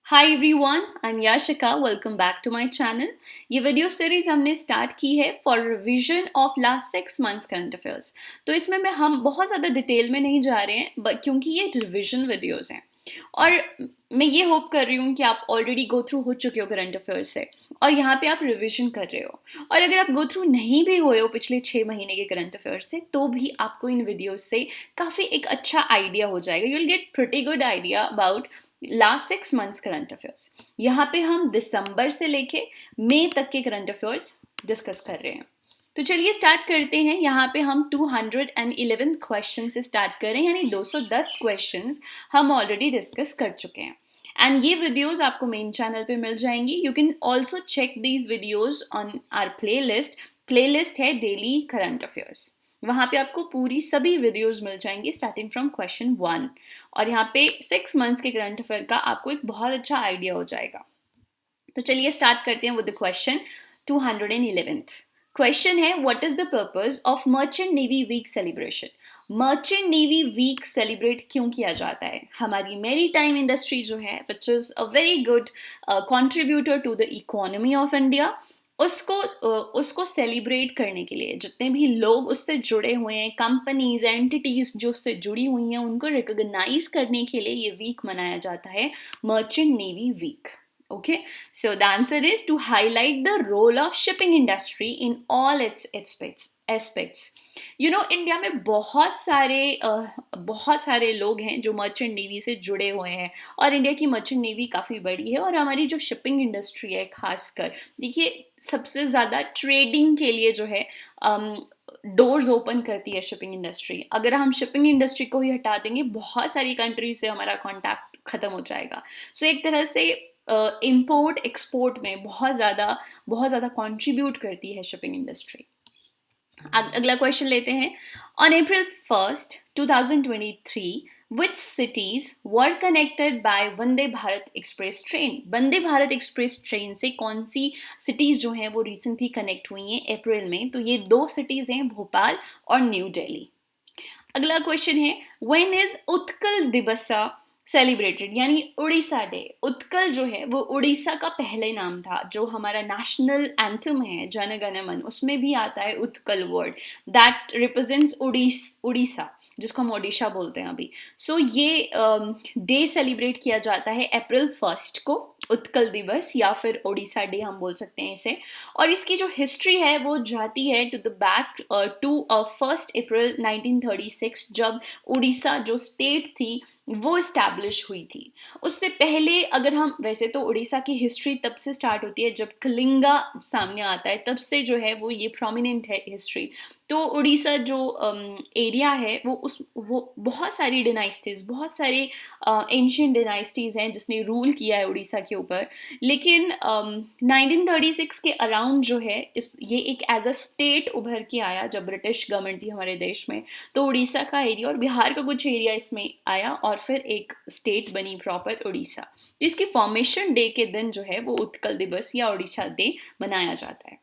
Hi everyone, I am Yashika. Welcome back to my channel. ये video series हमने start की है for revision of last 6 months current affairs. तो इसमें हम बहुत ज़्यादा डिटेल में नहीं जा रहे हैं क्योंकि ये रिवीजन वीडियोस हैं और मैं ये होप कर रही हूँ कि आप ऑलरेडी गो थ्रू हो चुके हो करंट अफेयर्स से और यहाँ पे आप रिवीजन कर रहे हो। और अगर आप गो थ्रू नहीं भी हुए हो पिछले 6 महीने के करंट अफेयर्स से तो भी आपको इन वीडियोस से काफ़ी एक अच्छा आइडिया हो जाएगा। You will get pretty good idea about last 6 months current affairs. यहाँ पे हम दिसंबर से लेके मई तक के करंट अफेयर्स डिस्कस कर रहे हैं। तो चलिए स्टार्ट करते हैं। यहाँ पे हम 211 क्वेश्चन से स्टार्ट करें, यानी 210 क्वेश्चंस हम ऑलरेडी डिस्कस कर चुके हैं। एंड ये वीडियोस आपको मेन चैनल पे मिल जाएंगी। You can also check these videos on our playlist है डेली करंट अफेयर्स। वहाँ पे आपको पूरी सभी वीडियोस मिल जाएंगी स्टार्टिंग फ्रॉम क्वेश्चन 1 और यहाँ पे 6 मंथ्स के करंट अफेयर का आपको एक बहुत अच्छा आइडिया हो जाएगा। तो चलिए स्टार्ट करते हैं with the question 211th। Question है, what is the purpose of merchant navy week celebration? Merchant navy week celebrate क्यों किया जाता है? हमारी मेरी टाइम इंडस्ट्री जो है which is a very good contributor to the economy of India, उसको सेलिब्रेट करने के लिए जितने भी लोग उससे जुड़े हुए हैं, कंपनीज एंटिटीज जो उससे जुड़ी हुई हैं, उनको रिकॉग्नाइज करने के लिए ये वीक मनाया जाता है, merchant navy week. Okay, so the answer is to highlight the role of shipping industry in all its aspects. India में बहुत सारे लोग हैं जो मर्चेंट नेवी से जुड़े हुए हैं और इंडिया की मर्चेंट नेवी काफ़ी बड़ी है और हमारी जो शिपिंग इंडस्ट्री है, खासकर देखिए सबसे ज़्यादा ट्रेडिंग के लिए जो है डोर्स ओपन करती है शिपिंग इंडस्ट्री। अगर हम शिपिंग इंडस्ट्री को ही हटा देंगे, बहुत सारी कंट्री से हमारा कॉन्टैक्ट खत्म हो जाएगा। सो एक तरह से इम्पोर्ट एक्सपोर्ट में बहुत ज़्यादा कंट्रीब्यूट करती है शिपिंग इंडस्ट्री। अगला क्वेश्चन लेते हैं। On April 1st 2023 which cities were connected by Vande Bharat express train? Vande Bharat express train से कौन सी सिटीज जो हैं वो रिसेंटली कनेक्ट हुई हैं अप्रैल में? तो ये 2 सिटीज हैं, भोपाल और न्यू दिल्ली। अगला क्वेश्चन है, व्हेन इज उत्कल दिवस सेलिब्रेटेड, यानी उड़ीसा डे? उत्कल जो है वो उड़ीसा का पहले नाम था। जो हमारा नेशनल एंथम है जन गण मन, उसमें भी आता है Utkal word that represents Orissa, जिसको हम ओडिशा बोलते हैं अभी। सो ये डे सेलिब्रेट किया जाता है April 1st को, उत्कल दिवस या फिर ओडिशा डे हम बोल सकते हैं इसे। और इसकी जो हिस्ट्री है वो जाती है to the back to 1st April 1936, जब उड़ीसा जो स्टेट थी वो इस्टेब्लिश हुई थी। उससे पहले अगर हम, वैसे तो उड़ीसा की हिस्ट्री तब से स्टार्ट होती है जब कलिंगा सामने आता है, तब से जो है वो ये प्रोमिनेंट है हिस्ट्री। तो उड़ीसा जो एरिया है वो बहुत सारी डिनाइस्टीज, बहुत सारे एंशियंट डिनाइस्टीज हैं जिसने रूल किया है उड़ीसा के ऊपर। लेकिन 1936 के अराउंड जो है ये एक एज अ स्टेट उभर के आया जब ब्रिटिश गवर्नमेंट थी हमारे देश में। तो उड़ीसा का एरिया और बिहार का कुछ एरिया इसमें आया और फिर एक स्टेट बनी प्रॉपर उड़ीसा। तो इसकी फॉर्मेशन डे के दिन जो है वो उत्कल दिवस या उड़ीसा डे मनाया जाता है।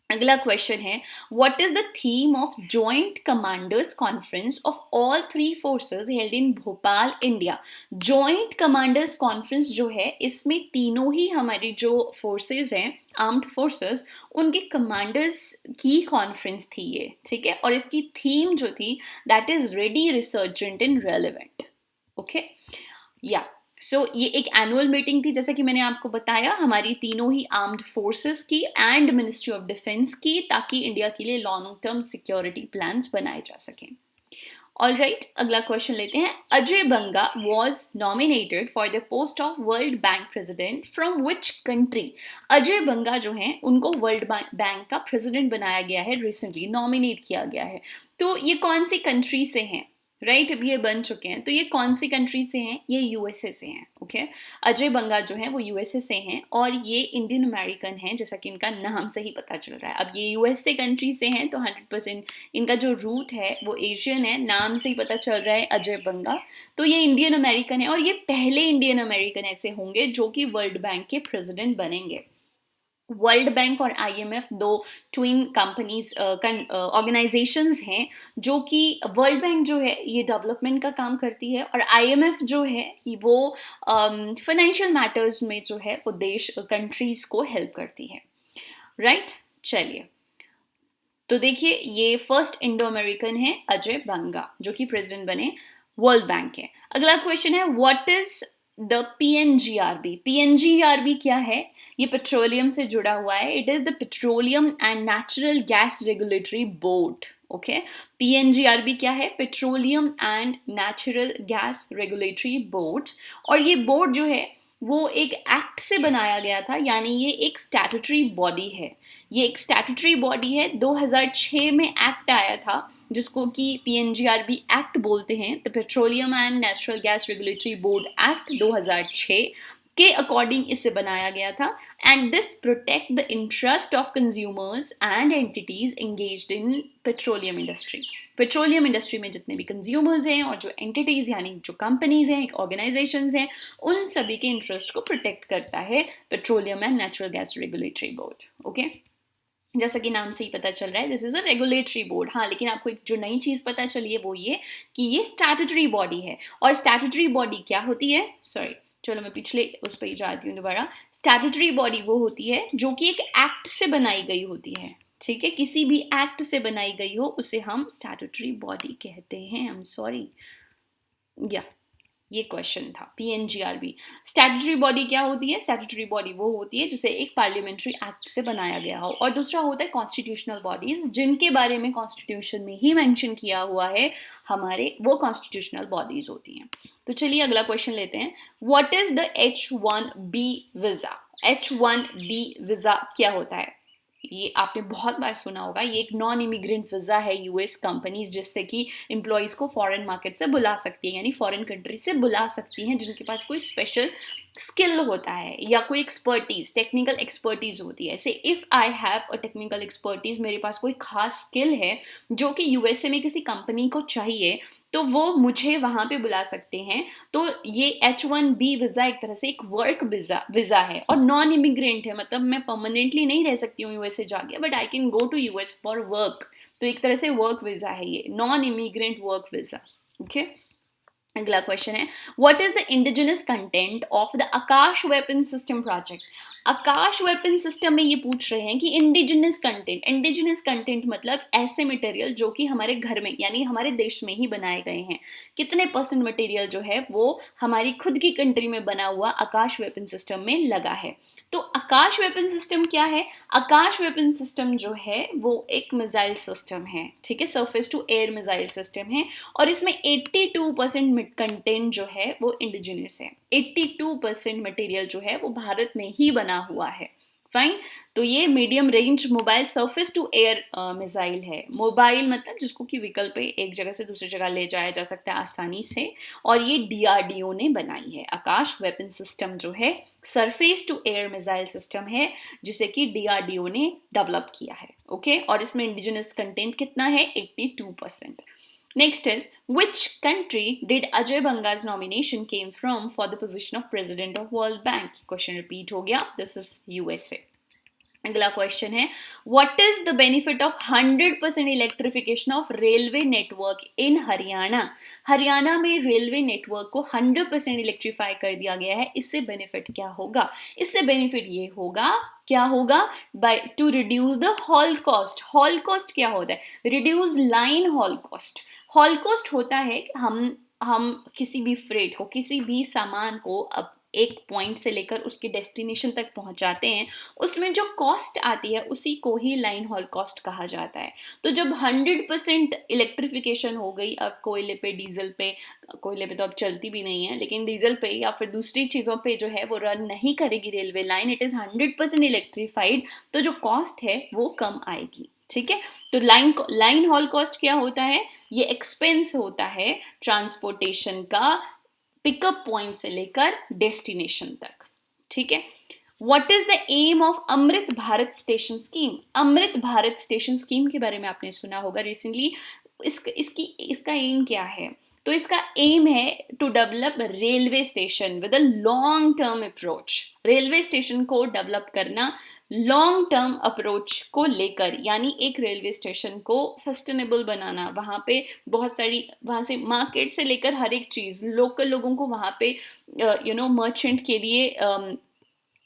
अगला क्वेश्चन है, what is the theme of joint commanders conference of all 3 forces held in Bhopal, India? Joint commanders conference जो है इसमें तीनों ही हमारी जो फोर्सेस हैं, आर्म्ड फोर्सेस, उनके कमांडर्स की कॉन्फ्रेंस थी ये, ठीक है। और इसकी थीम जो थी that is ready, resurgent and relevant. Okay, या सो ये एक एनुअल मीटिंग थी, जैसा कि मैंने आपको बताया, हमारी तीनों ही आर्म्ड फोर्सेस की एंड मिनिस्ट्री ऑफ डिफेंस की, ताकि इंडिया के लिए लॉन्ग टर्म सिक्योरिटी प्लान्स बनाए जा सकें। ऑलराइट, अगला क्वेश्चन लेते हैं। Ajay Banga was nominated for the post of World Bank president from which country? Ajay Banga जो हैं उनको वर्ल्ड बैंक का प्रेसिडेंट बनाया गया है, रिसेंटली नॉमिनेट किया गया है। तो ये कौन सी कंट्री से हैं? राइट, अभी ये बन चुके हैं। तो ये कौन सी कंट्री से हैं? ये यूएसए से हैं। ओके, अजय बंगा जो हैं वो यूएसए से हैं और ये इंडियन अमेरिकन हैं, जैसा कि इनका नाम से ही पता चल रहा है। अब ये यूएसए कंट्री से हैं तो 100% इनका जो रूट है वो एशियन है, नाम से ही पता चल रहा है अजय बंगा। तो ये इंडियन अमेरिकन है और ये पहले इंडियन अमेरिकन ऐसे होंगे जो कि वर्ल्ड बैंक के प्रेसिडेंट बनेंगे। वर्ल्ड बैंक और आईएमएफ दो ट्विन कंपनीज ऑर्गेनाइजेशंस हैं, जो कि वर्ल्ड बैंक जो है ये डेवलपमेंट का काम करती है, और आईएमएफ जो है वो फाइनेंशियल मैटर्स में जो है वो देश कंट्रीज को हेल्प करती है, राइट। चलिए, तो देखिए ये फर्स्ट इंडो अमेरिकन है अजय बंगा, जो कि प्रेसिडेंट बने वर्ल्ड बैंक के। अगला क्वेश्चन है, what is the PNGRB. PNGRB क्या है? ये पेट्रोलियम से जुड़ा हुआ है। It is the petroleum and natural gas regulatory board. Okay, PNGRB क्या है? Petroleum and natural gas regulatory board. और ये बोर्ड जो है वो एक एक्ट से बनाया गया था, यानी ये एक स्टैट्यूटरी बॉडी है। ये एक स्टैट्यूटरी बॉडी है। 2006 में एक्ट आया था जिसको कि पीएनजीआरबी एक्ट बोलते हैं, the petroleum and natural gas regulatory board act 2006 के अकॉर्डिंग इसे बनाया गया था। And this protect the interest of consumers and entities engaged in petroleum industry. Petroleum industry में जितने भी कंज्यूमर्स हैं और जो एंटिटीज यानी जो कंपनीज हैं, ऑर्गेनाइजेशंस हैं, उन सभी के इंटरेस्ट को प्रोटेक्ट करता है petroleum and natural gas regulatory board. Okay, जैसा कि नाम से ही पता चल रहा है, this is a regulatory board. हाँ, लेकिन आपको एक जो नई चीज पता चली है वो ये कि ये स्टैट्यूटरी बॉडी है। और स्टैट्यूटरी बॉडी क्या होती है? सॉरी, चलो मैं पिछले उस पर ही जाती हूँ दोबारा। स्टैट्यूटरी बॉडी वो होती है जो कि एक एक्ट से बनाई गई होती है, ठीक है। किसी भी एक्ट से बनाई गई हो उसे हम स्टैट्यूटरी बॉडी कहते हैं। आई एम सॉरी, या ये क्वेश्चन था। पीएनजीआरबी स्टैट्यूटरी बॉडी क्या होती है? स्टैट्यूटरी बॉडी वो होती है जिसे एक पार्लियामेंट्री एक्ट से बनाया गया हो। और दूसरा होता है कॉन्स्टिट्यूशनल बॉडीज, जिनके बारे में कॉन्स्टिट्यूशन में ही मेंशन किया हुआ है हमारे, वो कॉन्स्टिट्यूशनल बॉडीज होती हैं। तो चलिए अगला क्वेश्चन लेते हैं। What is the H1B visa? H1B visa क्या होता है? ये आपने बहुत बार सुना होगा। ये एक नॉन इमिग्रेंट वीजा है यूएस कंपनीज जिससे कि एम्प्लॉयज को फॉरेन मार्केट से बुला सकती है, यानी फॉरेन कंट्री से बुला सकती हैं जिनके पास कोई स्पेशल स्किल होता है या कोई एक्सपर्टीज, टेक्निकल एक्सपर्टीज होती है। ऐसे if I have a technical expertise, मेरे पास कोई खास स्किल है जो कि यूएसए में किसी कंपनी को चाहिए, तो वो मुझे वहां पे बुला सकते हैं। तो ये H1B वीजा एक तरह से एक वर्क वीजा है और नॉन इमिग्रेंट है, मतलब मैं परमानेंटली नहीं रह सकती हूँ यूएसए जाके, but I can go to US for work. तो एक तरह से वर्क वीजा है ये, non immigrant work visa. Okay, अगला क्वेश्चन है, what is the indigenous content of the Akash weapon system project? Akash weapon system में ये पूछ रहे हैं कि इंडिजिनस कंटेंट। इंडिजिनस कंटेंट मतलब ऐसे मटेरियल जो कि हमारे घर में यानी हमारे देश में ही बनाए गए हैं। कितने परसेंट मटेरियल जो है वो हमारी खुद की कंट्री में बना हुआ आकाश वेपन सिस्टम में लगा है। तो आकाश वेपन सिस्टम क्या है? आकाश वेपन सिस्टम जो है वो एक मिसाइल सिस्टम है, ठीक है, surface to air missile system है। और इसमें 82% कंटेंट जो है वो इंडिजिनियस है। 82% मटेरियल जो है वो भारत में ही बना हुआ है। फाइन, तो ये medium range mobile surface to air missile है। मोबाइल मतलब जिसको कि व्हीकल पे एक जगह से दूसरी जगह ले जाया जा सकता है आसानी से, और ये डीआरडीओ ने बनाई है। आकाश वेपन सिस्टम जो है surface to air missile system है जिसे कि डीआरडीओ ने डेवलप किया है। ओके, और इसमें इंडिजिनस कंटेंट कितना है? 82%. Next is, which country did Ajay Banga's nomination came from for the position of president of World Bank? Question repeat हो गया. This is USA. अगला क्वेश्चन है, what is the benefit of 100% electrification of railway network इन हरियाणा? हरियाणा में railway network को 100% electrify कर दिया गया है। इससे बेनिफिट क्या होगा? इससे बेनिफिट ये होगा, क्या होगा? By two reduce the hall cost. Hall cost क्या होता है? Reduce line hall cost. Hall cost होता है कि हम किसी भी फ्रेट को, किसी भी सामान को अब एक पॉइंट से लेकर उसके डेस्टिनेशन तक पहुंचाते हैं, उसमें जो कॉस्ट आती है उसी को ही लाइन हॉल कॉस्ट कहा जाता है। तो जब 100% इलेक्ट्रिफिकेशन हो गई, अब कोयले पे, डीजल पे, कोयले पे तो अब चलती भी नहीं है, लेकिन डीजल पे या फिर दूसरी चीज़ों पे जो है वो रन नहीं करेगी railway line, it is 100% electrified, तो जो कॉस्ट है वो कम आएगी। ठीक है, तो लाइन हॉल कॉस्ट क्या होता है? ये एक्सपेंस होता है ट्रांसपोर्टेशन का पिकअप पॉइंट से लेकर डेस्टिनेशन तक। ठीक है, what is the aim of Amrit Bharat station scheme? Amrit Bharat station scheme के बारे में आपने सुना होगा रिसेंटली। इसका एम क्या है? तो इसका एम है to develop railway station with a long term approach. Railway station को डेवलप करना लॉन्ग टर्म अप्रोच को लेकर, यानी एक रेलवे स्टेशन को सस्टेनेबल बनाना, वहाँ पे बहुत सारी, वहाँ से मार्केट से लेकर हर एक चीज़, लोकल लोगों को वहाँ पे मर्चेंट के लिए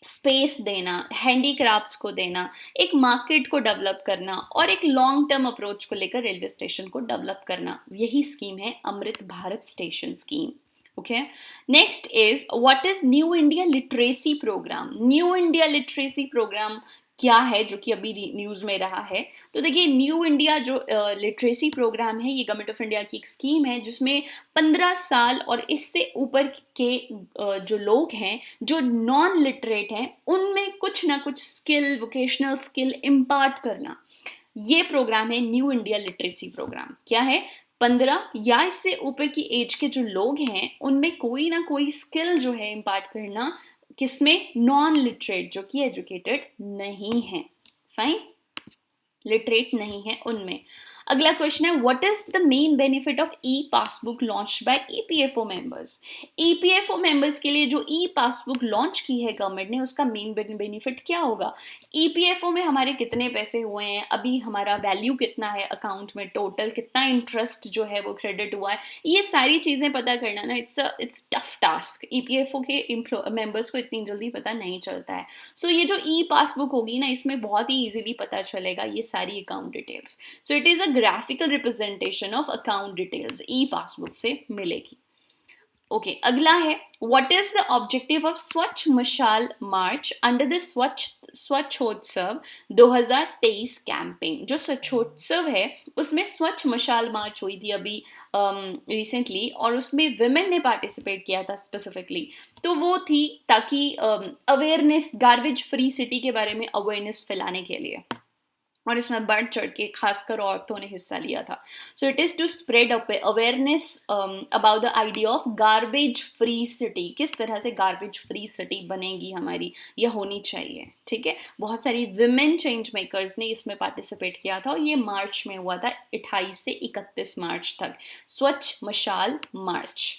स्पेस देना, हैंडीक्राफ्ट्स को देना, एक मार्केट को डेवलप करना और एक लॉन्ग टर्म अप्रोच को लेकर रेलवे स्टेशन को डेवलप करना, यही स्कीम है Amrit Bharat station scheme. Okay, next is what is new India literacy programme. New India literacy programme क्या है, जो कि अभी न्यूज़ में रहा है। तो देखिए, न्यू इंडिया जो लिटरेसी प्रोग्राम है, ये गवर्नमेंट ऑफ इंडिया की एक स्कीम है जिसमें 15 साल और इससे ऊपर के जो लोग हैं, जो नॉन लिटरेट हैं, उनमें कुछ ना कुछ स्किल, वोकेशनल स्किल इम्पार्ट करना, ये प्रोग्राम है न्यू इंडिया लिटरेसी प्रोग्राम। क्या है? 15 या इससे ऊपर की एज के जो लोग हैं, उनमें कोई ना कोई स्किल जो है इम्पार्ट करना, किसमें? नॉन लिटरेट, जो कि एजुकेटेड नहीं है, फाइन, लिटरेट नहीं है उनमें। अगला क्वेश्चन है, what is the main benefit of E passbook launch by EPFO members. EPFO members के लिए जो ई पासबुक लॉन्च की है गवर्नमेंट ने, उसका मेन बेनिफिट क्या होगा? ईपीएफओ में हमारे कितने पैसे हुए हैं, अभी हमारा वैल्यू कितना है अकाउंट में, टोटल कितना इंटरेस्ट जो है वो क्रेडिट हुआ है, ये सारी चीज़ें पता करना ना, इट्स टफ टास्क। ईपीएफओ के मेंबर्स को इतनी जल्दी पता नहीं चलता है। सो ये जो ई पासबुक होगी ना, इसमें बहुत ही इजीली पता चलेगा ये सारी account details. So it is a graphical representation of account details, E passbook से मिलेगी। ओके, अगला है, what is the objective of स्वच्छ मशाल मार्च अंडर द स्वच्छोत्सव 2023 कैंपेन। जो स्वच्छोत्सव है, उसमें स्वच्छ मशाल मार्च हुई थी अभी रिसेंटली, और उसमें विमेन ने पार्टिसिपेट किया था स्पेसिफिकली। तो वो थी ताकि अवेयरनेस, गार्बेज फ्री सिटी के बारे में अवेयरनेस फैलाने के लिए, और इसमें बढ़ चढ़ के खासकर औरतों ने हिस्सा लिया था। So it is to spread awareness about the idea of garbage free city. किस तरह से गार्बेज फ्री सिटी बनेगी हमारी, यह होनी चाहिए, ठीक है। बहुत सारी विमेन चेंज मेकर्स ने इसमें पार्टिसिपेट किया था, और ये मार्च में हुआ था 28 से 31 मार्च तक, स्वच्छ मशाल मार्च।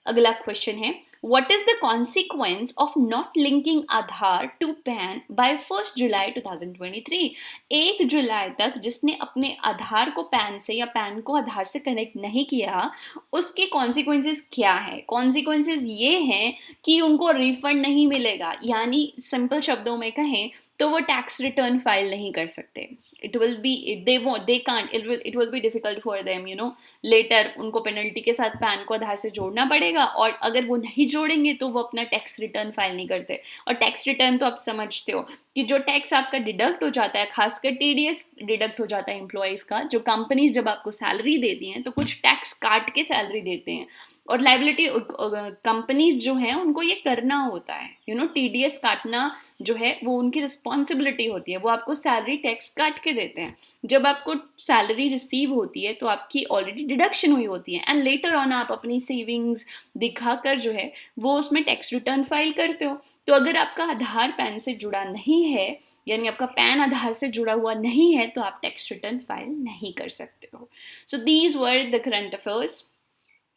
अगला क्वेश्चन है, what is the consequence of not linking Aadhaar to PAN by 1st July 2023? 1 जुलाई तक जिसने अपने आधार को पैन से या पैन को आधार से कनेक्ट नहीं किया, उसके कॉन्सिक्वेंसेस क्या है? कॉन्सिक्वेंसेस ये हैं कि उनको रिफंड नहीं मिलेगा, यानी सिंपल शब्दों में कहें तो वो टैक्स रिटर्न फाइल नहीं कर सकते। It will be, they can't, it will be difficult for them, later उनको पेनल्टी के साथ पैन को आधार से जोड़ना पड़ेगा, और अगर वो नहीं जोड़ेंगे तो वो अपना टैक्स रिटर्न फाइल नहीं करते। और टैक्स रिटर्न तो आप समझते हो कि जो टैक्स आपका डिडक्ट हो जाता है, खासकर टीडीएस डिडक्ट हो जाता है एम्प्लॉयज़ का। जो कंपनीज जब आपको सैलरी देती हैं तो कुछ टैक्स काट के सैलरी देते हैं, और लाइबिलिटी कंपनीज जो हैं उनको ये करना होता है, टीडीएस काटना जो है वो उनकी रिस्पॉन्सिबिलिटी होती है, वो आपको सैलरी टैक्स काट के देते हैं। जब आपको सैलरी रिसीव होती है तो आपकी ऑलरेडी डिडक्शन हुई होती है, एंड लेटर ऑन आप अपनी सेविंग्स दिखाकर जो है वो उसमें टैक्स रिटर्न फाइल करते हो। तो अगर आपका आधार पैन से जुड़ा नहीं है, यानी आपका पैन आधार से जुड़ा हुआ नहीं है, तो आप टैक्स रिटर्न फाइल नहीं कर सकते हो। So these were the current affairs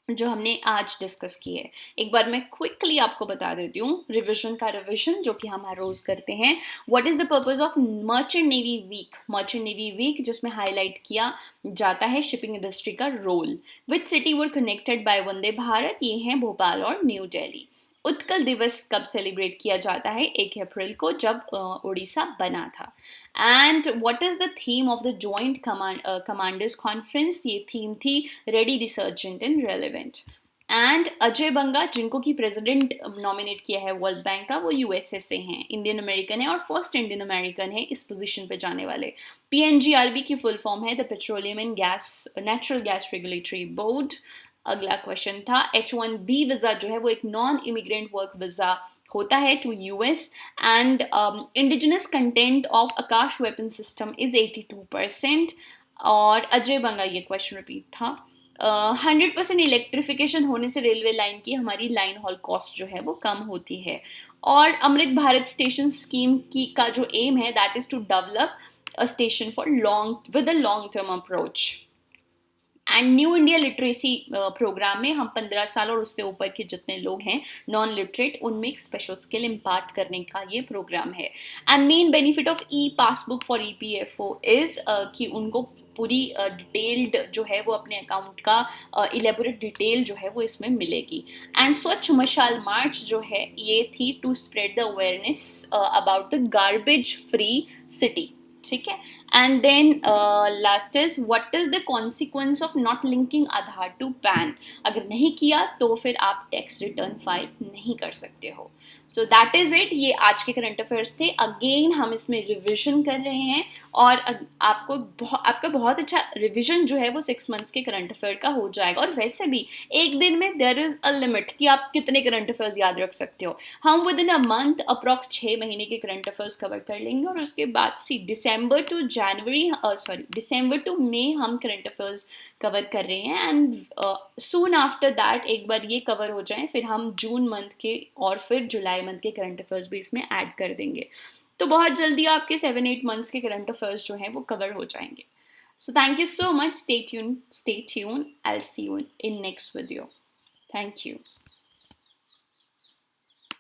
जो हमने आज डिस्कस किए। एक बार मैं क्विकली आपको बता देती हूँ, रिविजन का रिविजन जो कि हम हर रोज करते हैं। What is the purpose of merchant navy week? Merchant navy week जिसमें हाईलाइट किया जाता है शिपिंग इंडस्ट्री का role. Which city were connected by Vande Bharat? ये हैं भोपाल और न्यू दिल्ली। उत्कल दिवस कब सेलिब्रेट किया जाता है? 1 अप्रैल को, जब उड़ीसा बना था। And what is the theme of the joint commanders conference? ये थीम थी ready, resurgent and relevant. And Ajay Banga, जिनको की प्रेसिडेंट नॉमिनेट किया है वर्ल्ड बैंक का, वो यूएसए से हैं, इंडियन अमेरिकन है और फर्स्ट इंडियन अमेरिकन है इस पोजीशन पे जाने वाले। पीएनजीआरबी की फुल फॉर्म है the petroleum and natural gas regulatory board. अगला क्वेश्चन था, H1B वीजा जो है वो एक नॉन इमिग्रेंट वर्क वीजा होता है to US, and indigenous content of Akash weapon system is 82%। और अजय बंगा, ये क्वेश्चन रिपीट था। 100% इलेक्ट्रिफिकेशन होने से रेलवे लाइन की हमारी लाइन हॉल कॉस्ट जो है वो कम होती है। और अमृत भारत स्टेशन स्कीम की का जो एम है, that is to develop a station for long with a long term approach. And new India literacy program में हम 15 साल और उससे ऊपर के जितने लोग हैं नॉन लिटरेट, उनमें एक स्पेशल स्किल इम्पार्ट करने का ये प्रोग्राम है। And main benefit of E passbook for EPFO is कि उनको पूरी डिटेल्ड जो है वो अपने अकाउंट का इलेबोरेट डिटेल जो है वो इसमें मिलेगी। एंड स्वच्छ मशाल मार्च जो है ये थी to spread the awareness about the garbage free city, ठीक है। And then last is what is the consequence of not linking Aadhaar to PAN. अगर नहीं किया तो फिर आप टैक्स रिटर्न फाइल नहीं कर सकते हो। सो दैट इज इट, ये आज के करंट अफेयर्स थे। अगेन हम इसमें रिविजन कर रहे हैं और आपका बहुत अच्छा रिविजन जो है वो 6 मंथ्स के करंट अफेयर का हो जाएगा। और वैसे भी एक दिन में देयर इज अ लिमिट कि आप कितने करंट अफेयर्स याद रख सकते हो। हम with in a month approx 6 महीने के करंट अफेयर्स कवर कर लेंगे और उसके बाद दिसंबर टू मई हम करंट अफेयर्स कवर कर रहे हैं। एंड सून आफ्टर दैट एक बार ये कवर हो जाए फिर हम जून मंथ के और फिर जुलाई मंथ के करंट अफेयर्स भी इसमें ऐड कर देंगे। तो बहुत जल्दी आपके 7-8 मंथ्स के करंट अफेयर्स जो हैं वो कवर हो जाएंगे। So thank you so much. Stay tuned. Stay tuned. I'll see you in next video. Thank you.